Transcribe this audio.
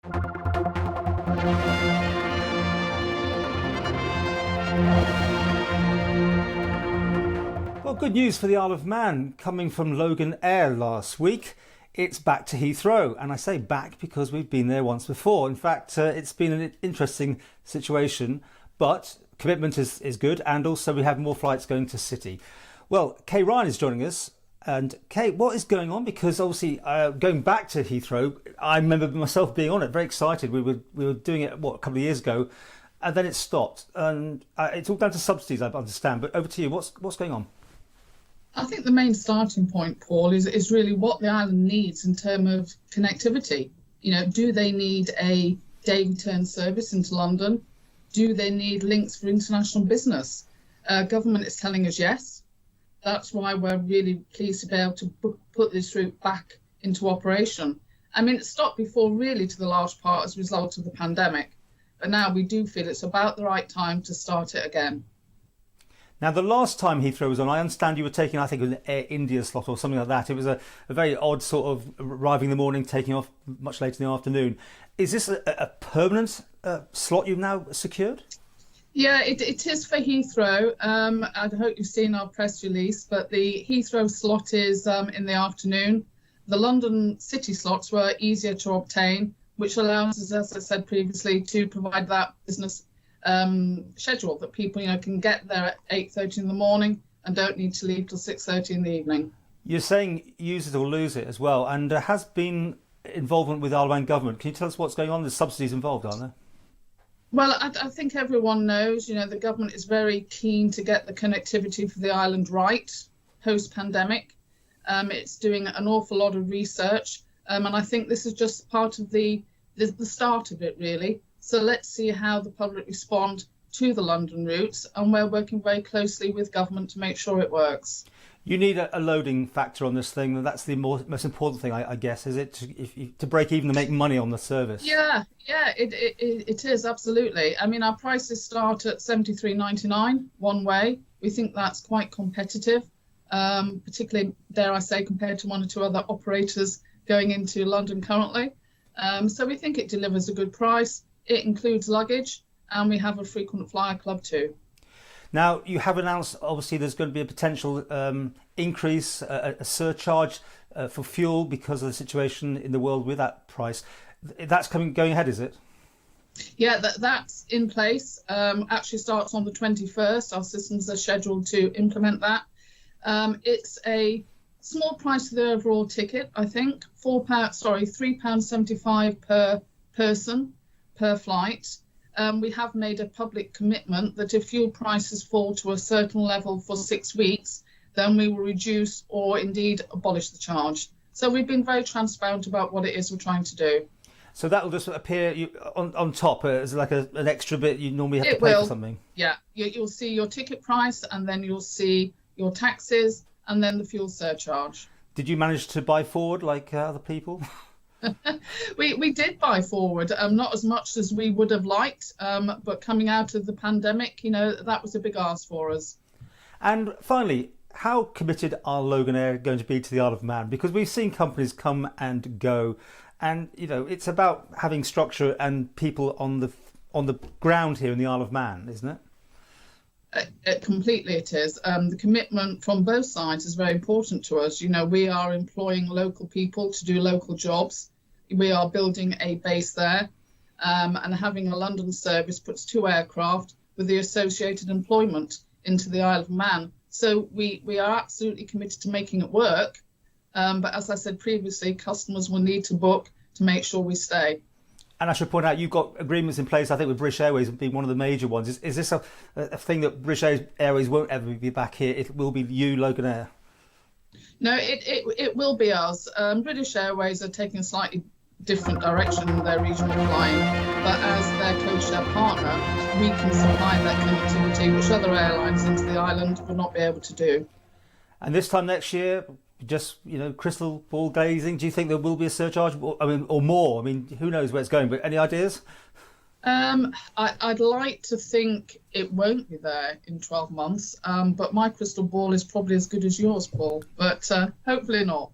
Well, good news for the Isle of Man coming from Loganair last week. It's back to Heathrow, and I say back because we've been there once before. In fact, it's been an interesting situation, but commitment is good, and also we have more flights going to City. Well, Kay Ryan is joining us. And Kay, what is going on? Because obviously, going back to Heathrow, I remember myself being on it, very excited. We were doing it, a couple of years ago, and then it stopped. And it's all down to subsidies, I understand. But over to you, what's going on? I think the main starting point, Paul, is really what the island needs in terms of connectivity. Do they need a day return service into London? Do they need links for international business? Government is telling us yes. That's why we're really pleased to be able to put this route back into operation. I mean, it stopped before really to the large part as a result of the pandemic, but now we do feel it's about the right time to start it again. Now, the last time Heathrow was on, I understand you were taking, I think it was an Air India slot or something like that. It was a very odd sort of arriving in the morning, taking off much later in the afternoon. Is this a permanent slot you've now secured? Yeah, it is for Heathrow. I hope you've seen our press release, but the Heathrow slot is in the afternoon. The London City slots were easier to obtain, which allows us, as I said previously, to provide that business schedule that people can get there at 8:30 in the morning and don't need to leave till 6:30 in the evening. You're saying use it or lose it as well, and there has been involvement with the Isle of Man government. Can you tell us what's going on? There's subsidies involved, aren't there? Well, I think everyone knows, the government is very keen to get the connectivity for the island right post-pandemic. It's doing an awful lot of research, and I think this is just part of the start of it, really. So let's see how the public respond to the London routes, and we're working very closely with government to make sure it works. You need a loading factor on this thing, and that's the most important thing, I guess, is it, to break even and make money on the service? Yeah, it is, absolutely. I mean, our prices start at $73.99 one way. We think that's quite competitive, particularly, dare I say, compared to one or two other operators going into London currently. So we think it delivers a good price. It includes luggage, and we have a frequent flyer club too. Now, you have announced, obviously, there's going to be a potential increase, a surcharge for fuel because of the situation in the world with that price. That's going ahead, is it? Yeah, that's in place. Actually starts on the 21st. Our systems are scheduled to implement that. It's a small price for the overall ticket, I think. £3.75 per person per flight. We have made a public commitment that if fuel prices fall to a certain level for 6 weeks, then we will reduce or indeed abolish the charge. So we've been very transparent about what it is we're trying to do. So that will just appear on top as like an extra bit you normally have to pay for something? Yeah, you'll see your ticket price, and then you'll see your taxes, and then the fuel surcharge. Did you manage to buy forward like other people? We did buy forward, not as much as we would have liked, but coming out of the pandemic, that was a big ask for us. And finally, how committed are Loganair going to be to the Isle of Man? Because we've seen companies come and go, and it's about having structure and people on the ground here in the Isle of Man, isn't it? Completely, it is. The commitment from both sides is very important to us. We are employing local people to do local jobs. We are building a base there, and having a London service puts 2 aircraft with the associated employment into the Isle of Man. So we are absolutely committed to making it work. But as I said previously, customers will need to book to make sure we stay. And I should point out, you've got agreements in place, I think, with British Airways being one of the major ones. Is this a thing that British Airways won't ever be back here? It will be you, Loganair? No, it will be us. British Airways are taking a slightly different direction in their regional flying, but as their codeshare partner, we can supply that connectivity, which other airlines into the island will not be able to do. And this time next year, just crystal ball gazing, do you think there will be a surcharge, or more? Who knows where it's going, but any ideas? I'd like to think it won't be there in 12 months, but my crystal ball is probably as good as yours, Paul, but hopefully not.